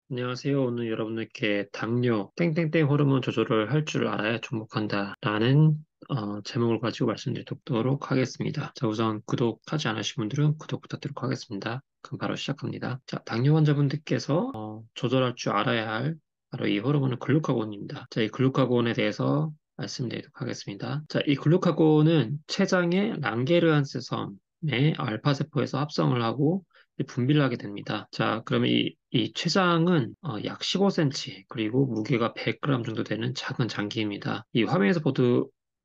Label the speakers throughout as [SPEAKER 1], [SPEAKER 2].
[SPEAKER 1] 안녕하세요. 오늘 여러분들께 당뇨, 땡땡땡 호르몬 조절을 할 줄 알아야 중복한다 라는 제목을 가지고 말씀드리도록 하겠습니다. 자, 우선 구독하지 않으신 분들은 구독 부탁드리도록 하겠습니다. 그럼 바로 시작합니다. 자, 당뇨 환자분들께서 조절할 줄 알아야 할 바로 이 호르몬은 글루카곤입니다. 자, 이 글루카곤에 대해서 말씀드리도록 하겠습니다. 자, 이 글루카곤은 췌장의 랑게르한스 섬의 알파세포에서 합성을 하고 분비를 하게 됩니다. 자, 그러면 이 췌장은 약 15cm 그리고 무게가 100g 정도 되는 작은 장기입니다. 이 화면에서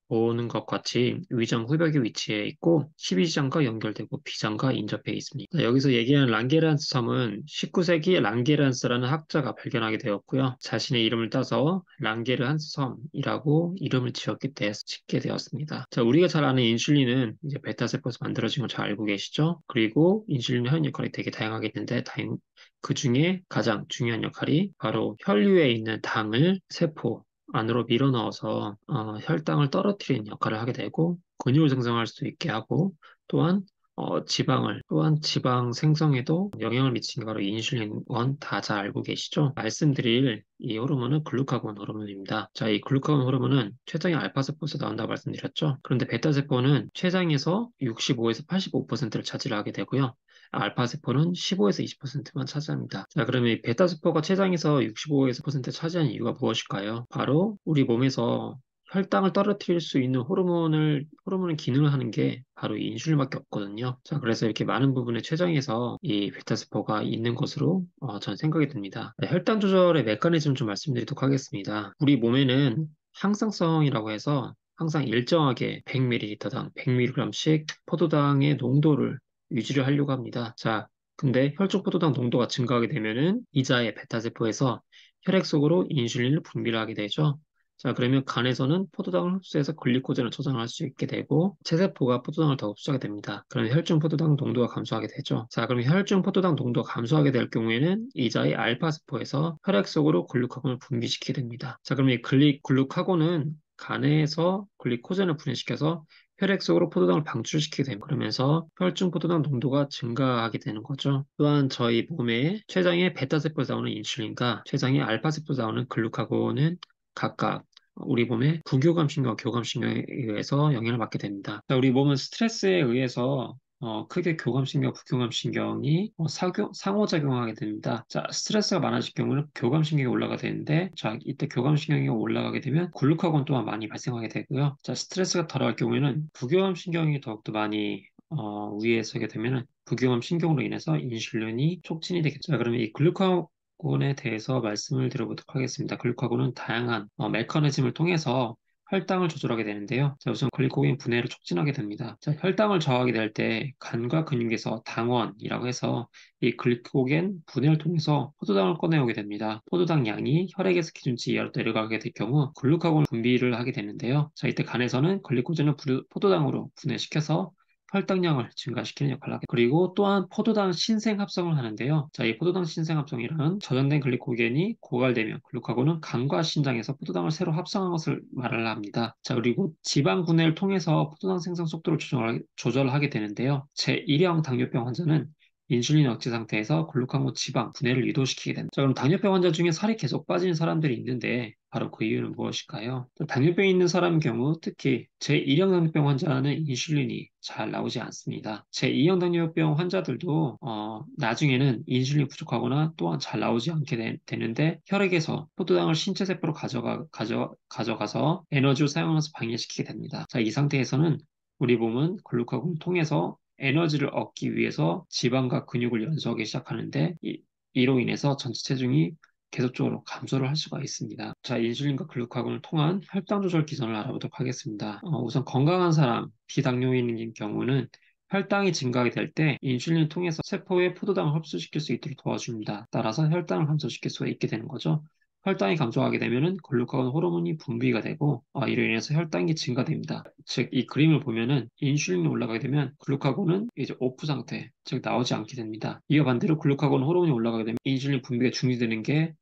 [SPEAKER 1] 보는 것 같이 위장 후벽에 위치해 있고 12지장과 연결되고 비장과 인접해 있습니다. 자, 여기서 얘기하는 랑게란스 섬은 19세기 랑게란스라는 학자가 발견하게 되었고요. 자신의 이름을 따서 랑게르한스 섬이라고 이름을 짓게 되었습니다. 자, 우리가 잘 아는 인슐린은 이제 베타세포에서 만들어진 걸 잘 알고 계시죠? 그리고 인슐린의 하는 역할이 되게 다양하게 있는데 그 중에 가장 중요한 역할이 바로 혈류에 있는 당을 세포 안으로 밀어넣어서 혈당을 떨어뜨리는 역할을 하게 되고 근육을 생성할 수 있게 하고 또한 또한 지방 생성에도 영향을 미치는 게 바로 인슐린 원 다 잘 알고 계시죠? 말씀드릴 이 호르몬은 글루카곤 호르몬입니다. 자, 이 글루카곤 호르몬은 췌장의 알파세포에서 나온다고 말씀드렸죠? 그런데 베타세포는 췌장에서 65에서 85%를 차지하게 되고요. 알파세포는 15에서 20%만 차지합니다. 자, 그러면 이 베타세포가 췌장에서 65에서 10% 차지하는 이유가 무엇일까요? 바로 우리 몸에서 혈당을 떨어뜨릴 수 있는 호르몬의 기능을 하는 게 바로 이 인슐린밖에 없거든요. 자, 그래서 이렇게 많은 부분의 췌장에서 이 베타세포가 있는 것으로 저는 생각이 듭니다. 네, 혈당 조절의 메커니즘 좀 말씀드리도록 하겠습니다. 우리 몸에는 항상성이라고 해서 항상 일정하게 100ml당 100mg씩 포도당의 농도를 유지를 하려고 합니다. 자, 근데 혈중 포도당 농도가 증가하게 되면은 이자의 베타세포에서 혈액 속으로 인슐린을 분비를 하게 되죠. 자, 그러면 간에서는 포도당을 흡수해서 글리코젠을 저장할 수 있게 되고 체세포가 포도당을 더 흡수하게 됩니다. 그러면 혈중 포도당 농도가 감소하게 되죠. 자, 그럼 혈중 포도당 농도가 감소하게 될 경우에는 이자의 알파세포에서 혈액 속으로 글루카곤을 분비시키게 됩니다. 자, 그럼 이 글루카곤은 간에서 글리코젠을 분해시켜서 혈액 속으로 포도당을 방출시키게 됩니다. 그러면서 혈중 포도당 농도가 증가하게 되는 거죠. 또한 저희 몸의 췌장의 베타세포에서 나오는 인슐린과 췌장의 알파세포에서 나오는 글루카곤은 각각 우리 몸의 부교감신경, 교감신경에 의해서 영향을 받게 됩니다. 자, 우리 몸은 스트레스에 의해서 크게 교감신경, 부교감신경이 상호작용하게 됩니다. 자, 스트레스가 많아질 경우는 교감신경이 올라가게 되는데, 자, 이때 교감신경이 올라가게 되면 글루카곤 또한 많이 발생하게 되고요. 자, 스트레스가 덜할 경우에는 부교감신경이 더욱더 많이 위에 서게 되면은 부교감신경으로 인해서 인슐린이 촉진이 되겠죠. 자, 그러면 이 글루카곤에 대해서 말씀을 드려보도록 하겠습니다. 글루카곤은 다양한 메커니즘을 통해서 혈당을 조절하게 되는데요. 자, 우선 글리코겐 분해를 촉진하게 됩니다. 자, 혈당을 저하게 될 때 간과 근육에서 당원이라고 해서 이 글리코겐 분해를 통해서 포도당을 꺼내오게 됩니다. 포도당 양이 혈액에서 기준치 이하로 내려가게 될 경우 글루카곤 분비를 하게 되는데요. 자, 이때 간에서는 글리코젠을 포도당으로 분해시켜서 혈당량을 증가시키는 역할을 하게 그리고 또한 포도당 신생합성을 하는데요. 자, 이 포도당 신생합성이란 저장된 글리코겐이 고갈되면 글루카곤은 간과 신장에서 포도당을 새로 합성한 것을 말을 합니다. 자, 그리고 지방 분해를 통해서 포도당 생성 속도를 조절하게 되는데요. 제1형 당뇨병 환자는 인슐린 억제 상태에서 글루카곤 지방 분해를 유도시키게 됩니다. 자, 그럼 당뇨병 환자 중에 살이 계속 빠지는 사람들이 있는데 바로 그 이유는 무엇일까요? 당뇨병이 있는 사람 경우 특히 제1형 당뇨병 환자는 인슐린이 잘 나오지 않습니다. 제2형 당뇨병 환자들도 나중에는 인슐린 부족하거나 또한 잘 나오지 않게 되는데 혈액에서 포도당을 신체 세포로 가져가서 에너지로 사용하면서 방해시키게 됩니다. 자, 이 상태에서는 우리 몸은 글루카곤을 통해서 에너지를 얻기 위해서 지방과 근육을 연소하기 시작하는데 이로 인해서 전체 체중이 계속적으로 감소를 할 수가 있습니다. 자, 인슐린과 글루카곤을 통한 혈당 조절 기전을 알아보도록 하겠습니다. 우선 건강한 사람, 비당뇨인인 경우는 혈당이 증가하게 될 때 인슐린을 통해서 세포에 포도당을 흡수시킬 수 있도록 도와줍니다. 따라서 혈당을 감소시킬 수가 있게 되는 거죠. 혈당이 감소하게 되면은 글루카곤 호르몬이 분비가 되고 이로 인해서 혈당이 증가됩니다. 즉, 이 그림을 보면은 인슐린이 올라가게 되면 글루카곤은 이제 오프 상태, 즉 나오지 않게 됩니다. 이와 반대로 글루카곤 호르몬이 올라가게 되면 인슐린 분비가 중지되는 게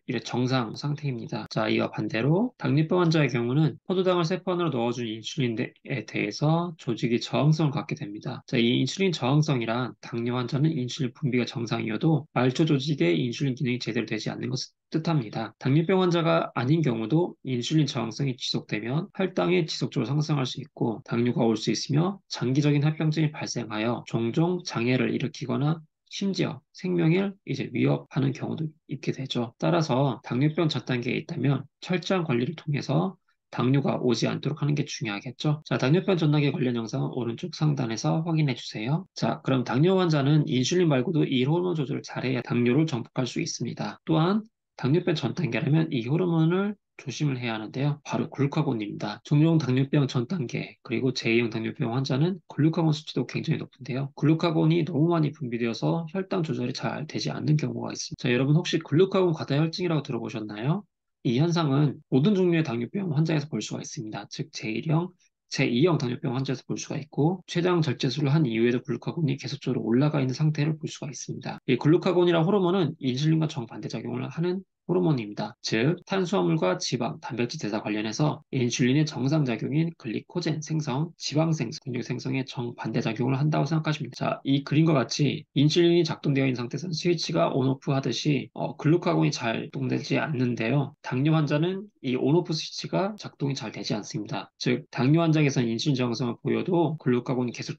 [SPEAKER 1] 이래 정상 상태입니다. 자, 이와 반대로 당뇨병 환자의 경우는 포도당을 세포안으로 넣어준 인슐린에 대해서 조직이 저항성을 갖게 됩니다. 자, 이 인슐린 저항성이란 당뇨 환자는 인슐린 분비가 정상이어도 말초 조직의 인슐린 기능이 제대로 되지 않는 것을 뜻합니다. 당뇨병 환자가 아닌 경우도 인슐린 저항성이 지속되면 혈당이 지속적으로 상승할 수 있고 당뇨가 올 수 있으며 장기적인 합병증이 발생하여 종종 장애를 일으키거나 심지어 생명을 위협하는 경우도 있게 되죠. 따라서 당뇨병 전 단계에 있다면 철저한 관리를 통해서 당뇨가 오지 않도록 하는 게 중요하겠죠. 자, 당뇨병 전 단계 관련 영상은 오른쪽 상단에서 확인해 주세요. 자, 그럼 당뇨 환자는 인슐린 말고도 이 호르몬 조절을 잘해야 당뇨를 정복할 수 있습니다. 또한 당뇨병 전 단계라면 이 호르몬을 조심을 해야 하는데요. 바로 글루카곤입니다. 중형 당뇨병 전 단계, 그리고 제2형 당뇨병 환자는 글루카곤 수치도 굉장히 높은데요. 글루카곤이 너무 많이 분비되어서 혈당 조절이 잘 되지 않는 경우가 있습니다. 자, 여러분 혹시 글루카곤 과다혈증이라고 들어보셨나요? 이 현상은 모든 종류의 당뇨병 환자에서 볼 수가 있습니다. 즉, 제1형, 제2형 당뇨병 환자에서 볼 수가 있고, 췌장 절제술을 한 이후에도 글루카곤이 계속적으로 올라가 있는 상태를 볼 수가 있습니다. 이 글루카곤이란 호르몬은 인슐린과 정반대작용을 하는 호르몬입니다. 즉, 탄수화물과 지방, 단백질 대사 관련해서 인슐린의 정상작용인 글리코젠 생성, 지방 생성, 근육 생성에 정반대작용을 한다고 생각하시면 됩니다. 자, 이 그림과 같이 인슐린이 작동되어 있는 상태에서는 스위치가 온오프 하듯이 글루카곤이 잘 작동되지 않는데요. 당뇨 환자는 이 온오프 스위치가 작동이 잘 되지 않습니다. 즉, 당뇨 환자에서는 인슐린 저항성을 보여도 글루카곤이 계속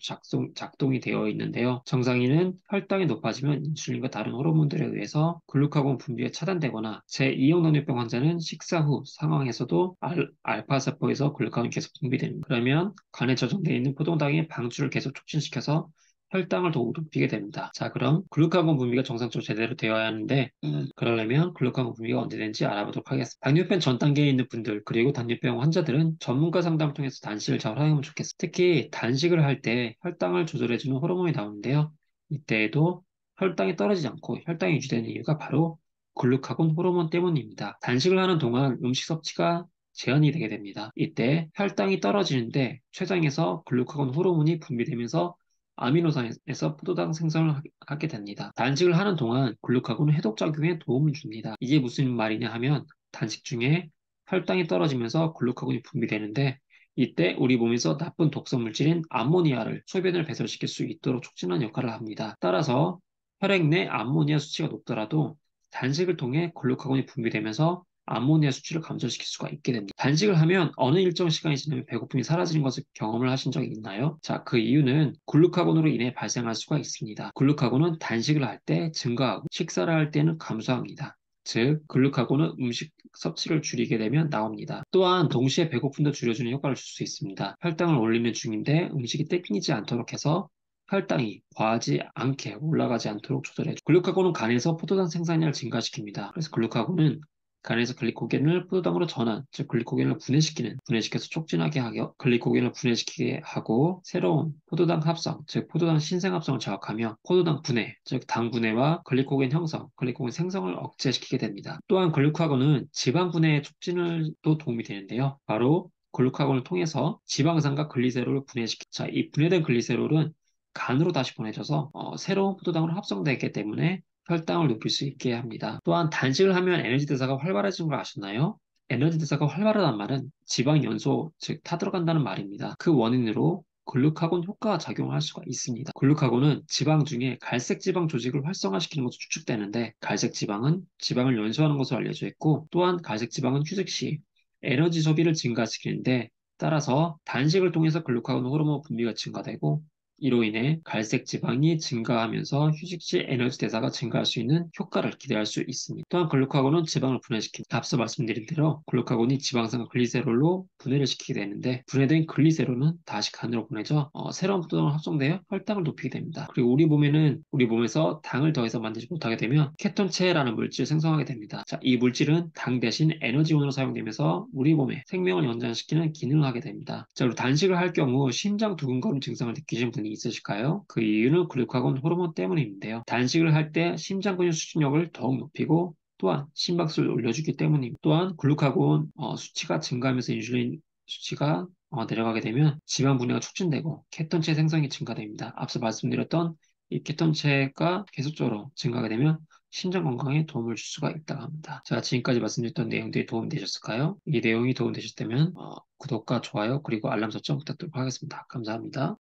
[SPEAKER 1] 작동이 되어 있는데요. 정상인은 혈당이 높아지면 인슐린과 다른 호르몬들에 의해서 글루카곤 분비가 차단되거나 제2형 당뇨병 환자는 식사 후 상황에서도 알파 세포에서 글루카곤이 계속 분비됩니다. 그러면 간에 저장되어 있는 포도당의 방출을 계속 촉진시켜서 혈당을 더욱 높이게 됩니다. 자, 그럼 글루카곤 분비가 정상적으로 제대로 되어야 하는데 그러려면 글루카곤 분비가 언제 되는지 알아보도록 하겠습니다. 당뇨병 전 단계에 있는 분들 그리고 당뇨병 환자들은 전문가 상담을 통해서 단식을 잘 활용하면 좋겠습니다. 특히 단식을 할 때 혈당을 조절해주는 호르몬이 나오는데요. 이때에도 혈당이 떨어지지 않고 혈당이 유지되는 이유가 바로 글루카곤 호르몬 때문입니다. 단식을 하는 동안 음식 섭취가 제한이 되게 됩니다. 이때 혈당이 떨어지는데 췌장에서 글루카곤 호르몬이 분비되면서 아미노산에서 포도당 생성을 하게 됩니다. 단식을 하는 동안 글루카곤은 해독작용에 도움을 줍니다. 이게 무슨 말이냐 하면 단식 중에 혈당이 떨어지면서 글루카곤이 분비되는데 이때 우리 몸에서 나쁜 독성 물질인 암모니아를 소변을 배설시킬 수 있도록 촉진하는 역할을 합니다. 따라서 혈액 내 암모니아 수치가 높더라도 단식을 통해 글루카곤이 분비되면서 암모니아 수치를 감소시킬 수가 있게 됩니다. 단식을 하면 어느 일정 시간이 지나면 배고픔이 사라지는 것을 경험을 하신 적이 있나요? 자, 그 이유는 글루카곤으로 인해 발생할 수가 있습니다. 글루카곤은 단식을 할 때 증가하고 식사를 할 때는 감소합니다. 즉, 글루카곤은 음식 섭취를 줄이게 되면 나옵니다. 또한 동시에 배고픔도 줄여주는 효과를 줄 수 있습니다. 혈당을 올리는 중인데 음식이 땡기지 않도록 해서 혈당이 과하지 않게 올라가지 않도록 조절해줘. 글루카곤은 간에서 포도당 생산량을 증가시킵니다. 그래서 글루카곤은 간에서 글리코겐을 포도당으로 전환, 즉 글리코겐을 분해시켜서 촉진하게 하여 글리코겐을 분해시키게 하고 새로운 포도당 합성, 즉 포도당 신생합성을 자극하며 포도당 분해, 즉 당 분해와 글리코겐 형성, 글리코겐 생성을 억제시키게 됩니다. 또한 글루카곤은 지방 분해 촉진을도 도움이 되는데요. 바로 글루카곤을 통해서 지방산과 글리세롤을 분해시키. 자, 이 분해된 글리세롤은 간으로 다시 보내져서 새로운 포도당으로 합성되기 때문에 혈당을 높일 수 있게 합니다. 또한 단식을 하면 에너지 대사가 활발해지는 걸 아셨나요? 에너지 대사가 활발하단 말은 지방 연소, 즉 타들어간다는 말입니다. 그 원인으로 글루카곤 효과가 작용할 수가 있습니다. 글루카곤은 지방 중에 갈색 지방 조직을 활성화시키는 것으로 추측되는데 갈색 지방은 지방을 연소하는 것으로 알려져 있고 또한 갈색 지방은 휴식 시 에너지 소비를 증가시키는데 따라서 단식을 통해서 글루카곤 호르몬 분비가 증가되고 이로 인해 갈색 지방이 증가하면서 휴식 시 에너지 대사가 증가할 수 있는 효과를 기대할 수 있습니다. 또한 글루카곤은 지방을 분해시킵니다. 앞서 말씀드린 대로 글루카곤이 지방산과 글리세롤로 분해를 시키게 되는데 분해된 글리세롤은 다시 간으로 보내져 새로운 포도당을 합성되어 혈당을 높이게 됩니다. 그리고 우리 몸에서 당을 더 이상 만들지 못하게 되면 케톤체라는 물질을 생성하게 됩니다. 자, 이 물질은 당 대신 에너지원으로 사용되면서 우리 몸의 생명을 연장시키는 기능을 하게 됩니다. 자, 그리고 단식을 할 경우 심장 두근거림 증상을 느끼시는 분이 있으실까요? 그 이유는 글루카곤 호르몬 때문인데요. 단식을 할 때 심장 근육 수축력을 더욱 높이고 또한 심박수를 올려주기 때문입니다. 또한 글루카곤 수치가 증가하면서 인슐린 수치가 내려가게 되면 지방 분해가 촉진되고 케톤체 생성이 증가됩니다. 앞서 말씀드렸던 이 케톤체가 계속적으로 증가하게 되면 심장 건강에 도움을 줄 수가 있다고 합니다. 자, 지금까지 말씀드렸던 내용들이 도움이 되셨을까요? 이 내용이 도움이 되셨다면 구독과 좋아요 그리고 알람 설정 부탁드리도록 하겠습니다. 감사합니다.